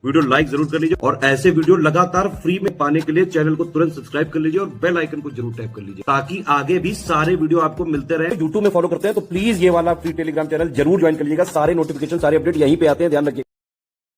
Video like जरूर कर लीजिए और ऐसे वीडियो लगातार फ्री में पाने के लिए चैनल को तुरंत सब्सक्राइब कर लीजिए और बेल आइकन को जरूर टैप कर लीजिए ताकि आगे भी सारे वीडियो आपको मिलते रहे। यूट्यूब में फॉलो करते हैं तो प्लीज ये वाला फ्री टेलीग्राम चैनल जरूर ज्वाइन कर लीजिएगा। सारे नोटिफिकेशन सारे अपडेट यहीं पे आते हैं, ध्यान रखिए।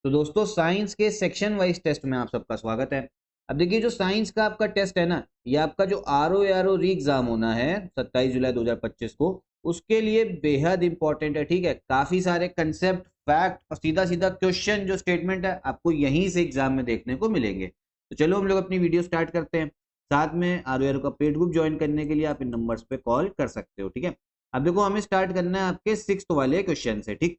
तो दोस्तों साइंस के सेक्शन वाइज टेस्ट में आप सबका स्वागत है। अब देखिए जो साइंस का आपका टेस्ट है ना, ये आपका जो आरओ री एग्जाम होना है 27 जुलाई 2025 को, उसके लिए बेहद इंपॉर्टेंट है। ठीक है, काफी सारे कंसेप्ट, फैक्ट और सीधा सीधा क्वेश्चन जो स्टेटमेंट है आपको यहीं से एग्जाम में देखने को मिलेंगे। तो चलो हम लोग अपनी वीडियो स्टार्ट करते हैं। साथ में आरओ का पेड ग्रुप ज्वाइन करने के लिए आप इन नंबर्स पे कॉल कर सकते हो। ठीक है, अब देखो हमें स्टार्ट करना है आपके 6th वाले क्वेश्चन से। ठीक,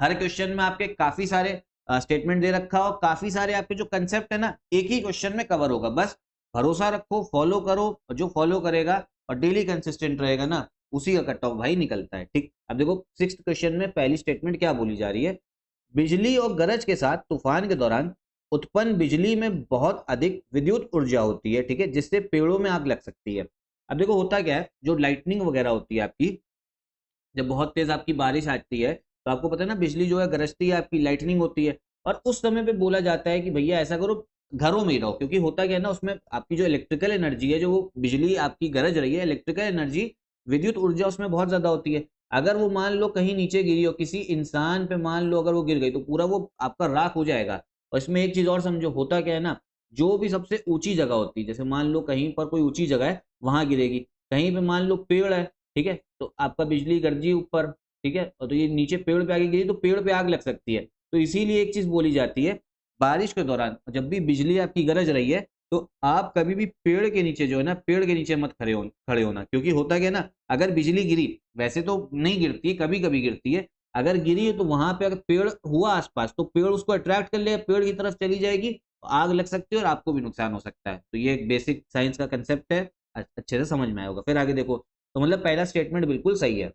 हर क्वेश्चन में आपके काफी सारे स्टेटमेंट दे रखा हो, काफी सारे आपके जो कंसेप्ट है ना एक ही क्वेश्चन में कवर होगा। बस भरोसा रखो, फॉलो करो, और जो फॉलो करेगा और डेली कंसिस्टेंट रहेगा ना उसी का कट ऑफ भाई निकलता है। ठीक, अब देखो 6th क्वेश्चन में पहली स्टेटमेंट क्या बोली जा रही है, बिजली और गरज के साथ तूफान के दौरान उत्पन्न बिजली में बहुत अधिक विद्युत ऊर्जा होती है। ठीक है, जिससे पेड़ों में आग लग सकती है। अब देखो होता क्या है, जो लाइटनिंग वगैरह होती है आपकी, जब बहुत तेज आपकी बारिश आती है तो आपको पता है ना बिजली जो है गरजती है, आपकी लाइटनिंग होती है। और उस समय पे बोला जाता है कि भैया ऐसा करो घरों में ही रहो, क्योंकि होता क्या है ना उसमें आपकी जो इलेक्ट्रिकल एनर्जी है, जो वो बिजली आपकी गरज रही है, इलेक्ट्रिकल एनर्जी, विद्युत ऊर्जा उसमें बहुत ज्यादा होती है। अगर वो मान लो कहीं नीचे गिरी हो, किसी इंसान पे मान लो अगर वो गिर गई तो पूरा वो आपका राख हो जाएगा। और इसमें एक चीज और समझो, होता क्या है ना, जो भी सबसे ऊंची जगह होती है, जैसे मान लो कहीं पर कोई ऊंची जगह है वहां गिरेगी, कहीं पे मान लो पेड़ है, ठीक है, तो आपका बिजली गरजी ऊपर, ठीक है, और तो ये नीचे पेड़ पे आगे गिरी तो पेड़ पे आग लग सकती है। तो इसीलिए एक चीज बोली जाती है, बारिश के दौरान जब भी बिजली आपकी गरज रही है तो आप कभी भी पेड़ के नीचे जो है ना, पेड़ के नीचे मत खड़े होना, क्योंकि होता क्या है ना, अगर बिजली गिरी, वैसे तो नहीं गिरती है, कभी कभी गिरती है, अगर गिरी है तो वहां पे अगर पेड़ हुआ आसपास तो पेड़ उसको अट्रैक्ट कर लेगा, पेड़ की तरफ चली जाएगी तो आग लग सकती है और आपको भी नुकसान हो सकता है। तो ये एक बेसिक साइंस का कंसेप्ट है, अच्छे से समझ में आया होगा। फिर आगे देखो, तो मतलब पहला स्टेटमेंट बिल्कुल सही है।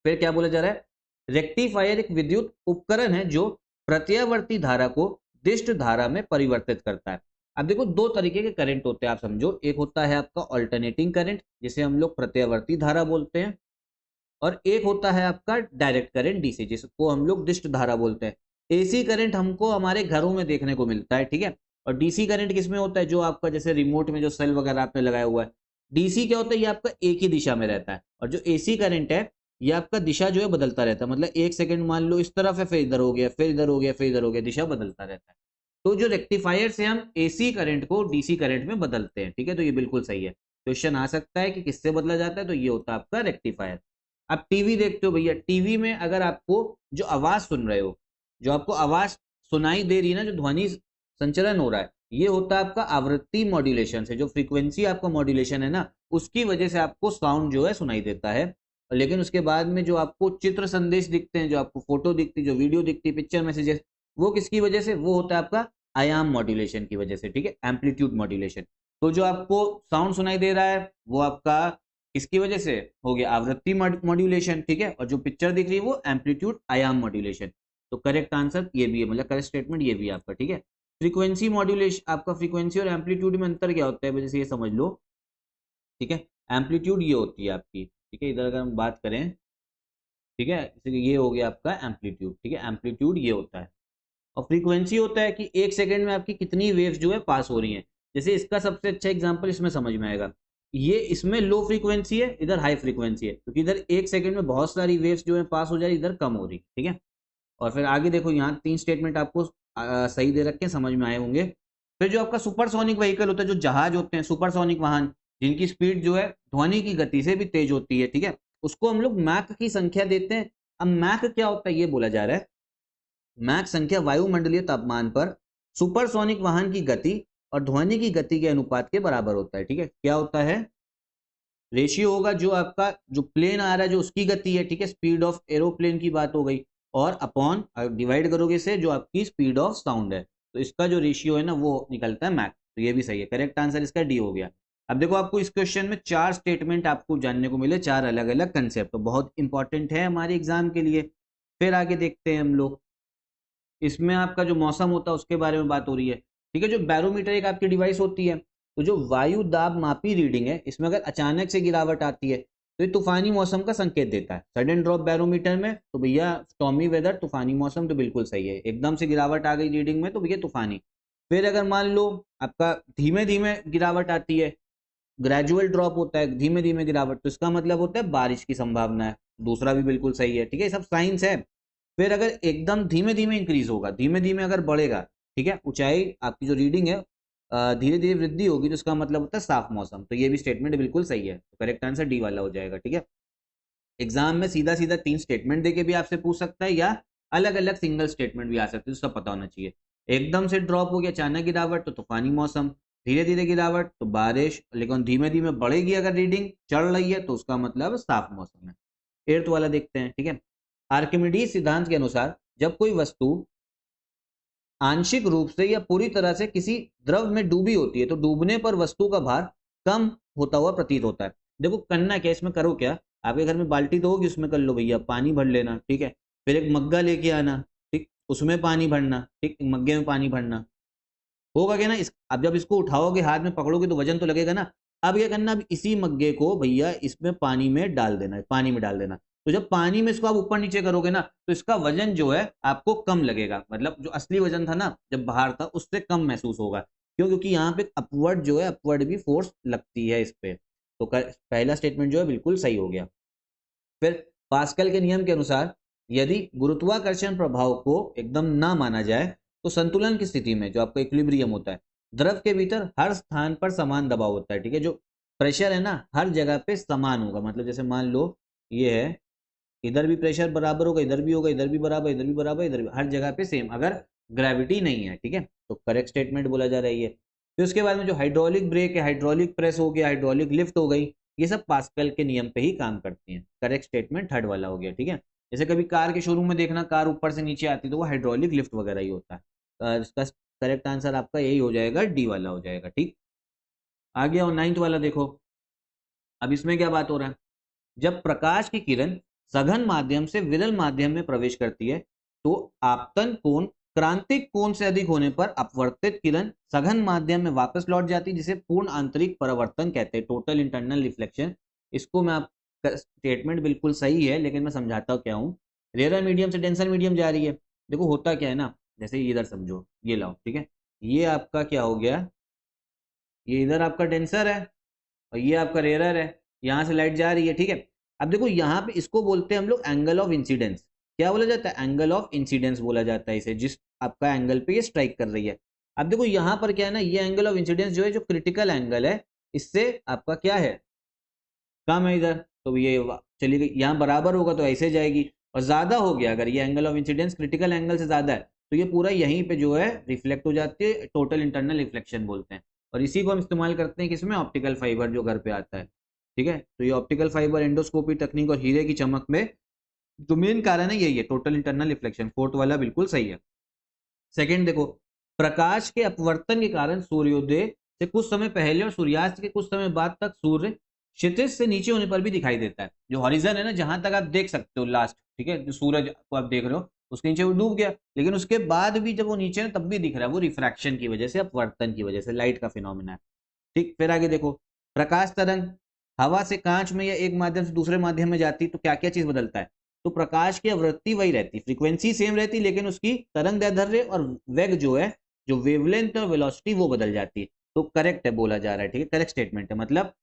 फिर क्या बोला जा रहा है, रेक्टिफायर एक विद्युत उपकरण है जो प्रत्यावर्ती धारा को दिष्ट धारा में परिवर्तित करता है। अब देखो दो तरीके के करंट होते हैं, आप समझो, एक होता है आपका ऑल्टरनेटिंग करंट जिसे हम लोग प्रत्यावर्ती धारा बोलते हैं, और एक होता है आपका डायरेक्ट करंट डीसी जिसको हम लोग दिष्ट धारा बोलते हैं। एसी करंट हमको हमारे घरों में देखने को मिलता है, ठीक है, और डीसी करंट किसमें होता है, जो आपका जैसे रिमोट में जो सेल वगैरह आपने लगाया हुआ है। डीसी क्या होता है, ये आपका एक ही दिशा में रहता है, और जो एसी करंट है ये आपका दिशा जो है बदलता रहता है, मतलब एक सेकंड मान लो इस तरफ है, फिर इधर हो गया, फिर इधर हो गया, फिर इधर हो गया, दिशा बदलता रहता है। तो जो रेक्टिफायर से हम एसी करंट को डीसी करंट में बदलते हैं, ठीक है, तो ये बिल्कुल सही है। क्वेश्चन आ सकता है कि किससे बदला जाता है, तो ये होता है आपका रेक्टिफायर। आप टीवी देखते हो भैया, टीवी में अगर आपको जो आवाज सुन रहे हो, जो आपको आवाज सुनाई दे रही है ना, जो ध्वनि संचरण हो रहा है, ये होता है आपका आवृत्ति मॉड्यूलेशन से, जो फ्रीक्वेंसी आपका मॉड्यूलेशन है ना उसकी वजह से आपको साउंड जो है सुनाई देता है। लेकिन उसके बाद में जो आपको चित्र संदेश दिखते हैं, जो आपको फोटो दिखती है, जो वीडियो दिखती है, पिक्चर मैसेजेस, वो किसकी वजह से, वो होता है आपका आयाम मॉड्यूलेशन की वजह से, ठीक है, एम्पलीट्यूड मॉड्यूलेशन। तो जो आपको साउंड सुनाई दे रहा है वो आपका किसकी वजह से हो गया, आवृत्ति मॉड्यूलेशन, ठीक है, और जो पिक्चर दिख रही है वो एम्पलीट्यूड आयाम मॉड्यूलेशन। तो करेक्ट आंसर ये भी है, मतलब करेक्ट स्टेटमेंट ये भी है आपका, ठीक है। फ्रीक्वेंसी मॉड्यूलेशन, आपका फ्रीक्वेंसी और एम्पलीट्यूड में अंतर क्या होता है वजह से ये समझ लो, ठीक है। एम्पलीट्यूड ये होती है आपकी, ठीक है, इधर अगर हम बात करें, ठीक है, ये हो गया आपका एम्पलीट्यूड, ठीक है, एम्पलीट्यूड ये होता है। और फ्रीक्वेंसी होता है कि एक सेकंड में आपकी कितनी वेव्स जो है पास हो रही हैं। जैसे इसका सबसे अच्छा एग्जांपल इसमें समझ में आएगा, ये इसमें लो फ्रीक्वेंसी है, इधर हाई फ्रीक्वेंसी है, क्योंकि इधर एक सेकंड में बहुत सारी वेव्स जो है पास हो जा रही, इधर कम हो रही, ठीक है। और फिर आगे देखो, यहाँ 3 स्टेटमेंट आपको सही दे रखे हैं, समझ में आए होंगे। फिर जो आपका सुपरसोनिक व्हीकल होता है, जो जहाज होते हैं, सुपरसोनिक वाहन, जिनकी स्पीड जो है ध्वनि की गति से भी तेज होती है, ठीक है, उसको हम लोग मैक की संख्या देते हैं। अब मैक क्या होता है ये बोला जा रहा है, मैक संख्या वायुमंडलीय तापमान पर सुपरसोनिक वाहन की गति और ध्वनि की गति के अनुपात के बराबर होता है, ठीक है। क्या होता है, रेशियो होगा जो आपका जो प्लेन आ रहा है जो उसकी गति है, ठीक है, स्पीड ऑफ एरोप्लेन की बात हो गई, और अपॉन डिवाइड करोगे से जो आपकी स्पीड ऑफ साउंड है, तो इसका जो रेशियो है ना वो निकलता है मैक। तो ये भी सही है, करेक्ट आंसर इसका डी हो गया। अब देखो आपको इस क्वेश्चन में 4 स्टेटमेंट आपको जानने को मिले, 4 अलग अलग कंसेप्ट, तो बहुत इंपॉर्टेंट है हमारे एग्जाम के लिए। फिर आगे देखते हैं हम लोग, इसमें आपका जो मौसम होता है उसके बारे में बात हो रही है, ठीक है। जो बैरोमीटर एक आपकी डिवाइस होती है, तो जो वायु दाब मापी रीडिंग है, इसमें अगर अचानक से गिरावट आती है तो ये तूफानी मौसम का संकेत देता है। सडन ड्रॉप बैरोमीटर में तो भैया स्टॉर्मी वेदर, तूफानी मौसम, तो बिल्कुल सही है। एकदम से गिरावट आ गई रीडिंग में तो भैया तूफानी। फिर अगर मान लो आपका धीमे धीमे गिरावट आती है, ग्रेजुअल ड्रॉप होता है, धीमे धीमे गिरावट, तो इसका मतलब होता है बारिश की संभावना है। दूसरा भी बिल्कुल सही है, ठीक है, ये सब साइंस है। फिर अगर एकदम धीमे धीमे इंक्रीज होगा, धीमे धीमे अगर बढ़ेगा, ठीक है, ऊंचाई आपकी जो रीडिंग है धीरे धीरे वृद्धि होगी, तो इसका मतलब होता है साफ मौसम। तो ये भी स्टेटमेंट बिल्कुल सही है, तो करेक्ट आंसर डी वाला हो जाएगा, ठीक है। एग्जाम में सीधा सीधा 3 स्टेटमेंट देके भी आपसे पूछ सकता है, या अलग अलग सिंगल स्टेटमेंट भी आ सकते हैं, तो सब पता होना चाहिए। एकदम से ड्रॉप हो गया, अचानक गिरावट, तो तूफानी मौसम। धीरे धीरे गिरावट तो बारिश, लेकिन धीमे धीमे बढ़ेगी अगर रीडिंग चढ़ रही है तो उसका मतलब साफ मौसम है। 8th वाला देखते हैं, ठीक है। आर्किमिडीज सिद्धांत के अनुसार जब कोई वस्तु आंशिक रूप से या पूरी तरह से किसी द्रव में डूबी होती है तो डूबने पर वस्तु का भार कम होता हुआ प्रतीत होता है। देखो करना क्या, इसमें करो क्या, आपके घर में बाल्टी तो होगी, उसमें कर लो भैया, पानी भर लेना, ठीक है। फिर एक मग्गा लेके आना, ठीक, उसमें पानी भरना, ठीक, मग्गे में पानी भरना, होगा क्या ना। अब जब इसको उठाओगे, हाथ में पकड़ोगे तो वजन तो लगेगा ना। अब क्या करना, अब इसी मग्गे को भैया इसमें पानी में डाल देना है, पानी में डाल देना। तो जब पानी में इसको आप ऊपर नीचे करोगे ना, तो इसका वजन जो है आपको कम लगेगा, मतलब जो असली वजन था ना जब बाहर था उससे कम महसूस होगा। क्यों? क्योंकि यहाँ पे अपवर्ड जो है, अपवर्ड भी फोर्स लगती है इस पे। तो पहला स्टेटमेंट जो है बिल्कुल सही हो गया। फिर पास्कल के नियम के अनुसार यदि गुरुत्वाकर्षण प्रभाव को एकदम ना माना जाए तो संतुलन की स्थिति में, जो आपका इक्विलिब्रियम होता है, द्रव के भीतर हर स्थान पर समान दबाव होता है, ठीक है। जो प्रेशर है ना हर जगह पे समान होगा, मतलब जैसे मान लो ये है, इधर भी प्रेशर बराबर होगा, इधर भी होगा, इधर भी बराबर, इधर भी बराबर, इधर भी, हर जगह पे सेम, अगर ग्रेविटी नहीं है, ठीक है। तो करेक्ट स्टेटमेंट बोला जा रही है। फिर उसके बाद में जो हाइड्रोलिक ब्रेक है, हाइड्रोलिक प्रेस हो गया, हाइड्रोलिक लिफ्ट हो गई, ये सब पास्कल के नियम पे ही काम करती हैं। करेक्ट स्टेटमेंट थर्ड वाला हो गया, ठीक है। जैसे कभी कार के शोरूम में देखना, कार ऊपर से नीचे आती तो वो हाइड्रोलिक लिफ्ट वगैरह ही होता है। तो इसका करेक्ट आंसर आपका यही हो जाएगा, डी वाला हो जाएगा, ठीक। आगे और 9th वाला देखो। अब इसमें क्या बात हो रहा है, जब प्रकाश की किरण सघन माध्यम से विरल माध्यम में प्रवेश करती है तो आपतन कोण क्रांतिक कोण से अधिक होने पर अपवर्तित किरण सघन माध्यम में वापस लौट जाती है, जिसे पूर्ण आंतरिक परावर्तन कहते हैं, टोटल इंटरनल रिफ्लेक्शन। इसको मैं आप स्टेटमेंट बिल्कुल सही है, लेकिन मैं समझाता क्या हूँ। रेयर मीडियम से डेंसर मीडियम जा रही है, देखो होता क्या है ना, जैसे इधर समझो, ये लाओ, ठीक है, ये आपका क्या हो गया, ये इधर आपका डेंसर है और ये आपका रेयर है, यहाँ से लाइट जा रही है, ठीक है। अब देखो यहाँ पे इसको बोलते हैं हम लोग एंगल ऑफ इंसिडेंस। क्या बोला जाता है? एंगल ऑफ इंसिडेंस बोला जाता है इसे, जिस आपका एंगल पे ये स्ट्राइक कर रही है। अब देखो यहाँ पर क्या है ना, ये एंगल ऑफ इंसिडेंस जो है, जो क्रिटिकल एंगल है, इससे आपका क्या है, कम है इधर, तो ये चली गई, यहाँ बराबर होगा तो ऐसे जाएगी, और ज्यादा हो गया अगर ये angle of incidence critical angle से ज्यादा है तो ये पूरा यहीं पे जो है रिफ्लेक्ट हो जाती है, टोटल इंटरनल रिफ्लेक्शन बोलते हैं। और इसी को हम इस्तेमाल करते हैं किसमें, ऑप्टिकल फाइबर जो घर पे आता है, ठीक है। तो ये ऑप्टिकल फाइबर एंडोस्कोपी तकनीक और हीरे की चमक में जो मेन कारण है यही है, टोटल इंटरनल रिफ्लेक्शन। फोर्थ वाला बिल्कुल सही है। सेकंड देखो, प्रकाश के अपवर्तन के कारण सूर्योदय से कुछ समय पहले और सूर्यास्त के कुछ समय बाद तक सूर्य क्षितिज से नीचे होने पर भी दिखाई देता है। जो हॉरिजन है ना, जहां तक आप देख सकते हो लास्ट, ठीक है, जो सूरज को आप देख रहे हो उसके नीचे वो डूब गया, लेकिन उसके बाद भी जब वो नीचे है तब भी दिख रहा है, वो रिफ्रैक्शन की वजह से, अपवर्तन की वजह से, लाइट का फिनोमिना है, ठीक। फिर आगे देखो, प्रकाश तरंग हवा से कांच में या एक माध्यम से दूसरे माध्यम में जाती तो क्या क्या चीज बदलता है, तो प्रकाश की आवृत्ति वही रहती, फ्रीक्वेंसी सेम रहती, लेकिन उसकी तरंग दैर्ध्य और वेग जो है, जो वेवलेंथ और वेलोसिटी वो बदल जाती है। तो करेक्ट है बोला जा रहा है, ठीक है, करेक्ट स्टेटमेंट है। मतलब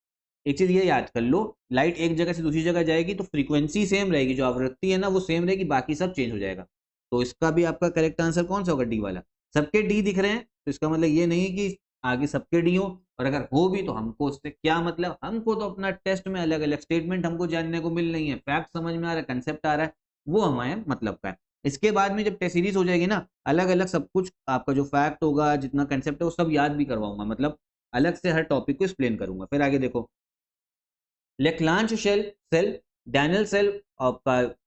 एक चीज ये याद कर लो, लाइट एक जगह से दूसरी जगह जाएगी तो फ्रीक्वेंसी सेम रहेगी, जो आवृत्ति है ना वो सेम रहेगी, बाकी सब चेंज हो जाएगा। तो इसका भी आपका करेक्ट आंसर कौन सा होगा, डी वाला। सबके डी दिख रहे हैं तो इसका मतलब ये नहीं कि आगे सबके डी हो, और अगर हो भी तो हमको उससे क्या मतलब, हमको तो अपना टेस्ट में अलग अलग स्टेटमेंट हमको जानने को मिल रही है, फैक्ट समझ में आ रहा है, कंसेप्ट आ रहा है, वो हमारे मतलब का है। इसके बाद में जब टेस्ट सीरीज हो जाएगी ना, अलग अलग सब कुछ आपका जो फैक्ट होगा, जितना कंसेप्ट है वो सब याद भी करवाऊंगा, मतलब अलग से हर टॉपिक को एक्सप्लेन करूंगा। फिर आगे देखो, लेक्लांच सेल, डैनियल सेल,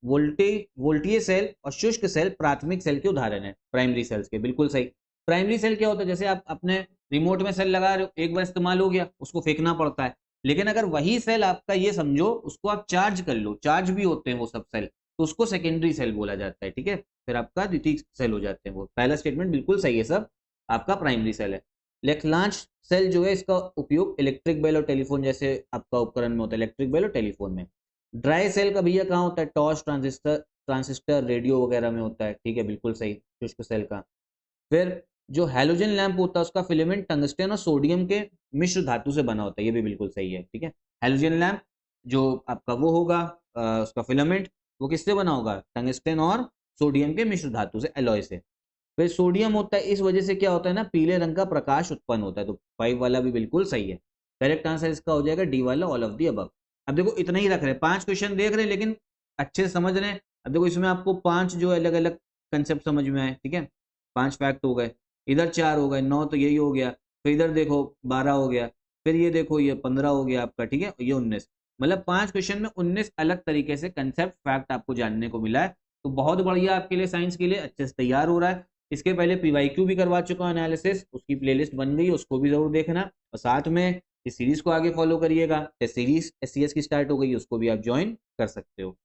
वोल्टिये सेल और शुष्क सेल प्राथमिक सेल के उदाहरण है, प्राइमरी सेल्स के। बिल्कुल सही। प्राइमरी सेल क्या होता है, जैसे आप अपने रिमोट में सेल लगा रहे हो, एक बार इस्तेमाल हो गया उसको फेंकना पड़ता है, लेकिन अगर वही सेल आपका, ये समझो उसको आप चार्ज कर लो, चार्ज भी होते हैं वो सब सेल, तो उसको सेकेंडरी सेल बोला जाता है, ठीक है। फिर आपका द्वितीयक सेल हो जाते हैं वो। पहला स्टेटमेंट बिल्कुल सही है सब, आपका प्राइमरी सेल है। लेक्लांच सेल जो है इसका उपयोग इलेक्ट्रिक बेल और टेलीफोन जैसे आपका उपकरण में होता है, इलेक्ट्रिक बेल और टेलीफोन में। ड्राई सेल का भैया कहाँ होता है, टॉर्च, ट्रांजिस्टर, रेडियो वगैरह में होता है, ठीक है, बिल्कुल सही, शुष्क सेल का। फिर जो हैलोजन लैंप होता है उसका फिलामेंट टंगस्टन और सोडियम के मिश्र धातु से बना होता है, ये भी बिल्कुल सही है, ठीक है। हैलोजन लैंप जो आपका वो होगा उसका फिलामेंट वो किससे बना होगा, टंगस्टन और सोडियम के मिश्र धातु से, एलॉय से। फिर सोडियम होता है, इस वजह से क्या होता है ना, पीले रंग का प्रकाश उत्पन्न होता है, तो 5 वाला भी बिल्कुल सही है। करेक्ट आंसर इसका हो जाएगा डी वाला, ऑल ऑफ दी अबव। अब देखो इतना ही रख रहे हैं, 5 क्वेश्चन देख रहे हैं लेकिन अच्छे से समझ रहे हैं। अब देखो इसमें आपको 5 जो अलग अलग कंसेप्ट समझ में आए, ठीक है, 5 फैक्ट हो गए, इधर 4 हो गए, 9 तो यही हो गया, फिर इधर देखो 12 हो गया, फिर ये देखो ये 15 हो गया आपका, ठीक है, ये 19, मतलब 5 क्वेश्चन में 19 अलग तरीके से कंसेप्ट फैक्ट आपको जानने को मिला है। तो बहुत बढ़िया आपके लिए, साइंस के लिए अच्छे से तैयार हो रहा है। इसके पहले पीवाईक्यू भी करवा चुका हूं एनालिसिस, उसकी प्लेलिस्ट बन गई, उसको भी जरूर देखना, और साथ में इस सीरीज को आगे फॉलो करिएगा। टेस्ट सीरीज एससीएस की स्टार्ट हो गई, उसको भी आप ज्वाइन कर सकते हो।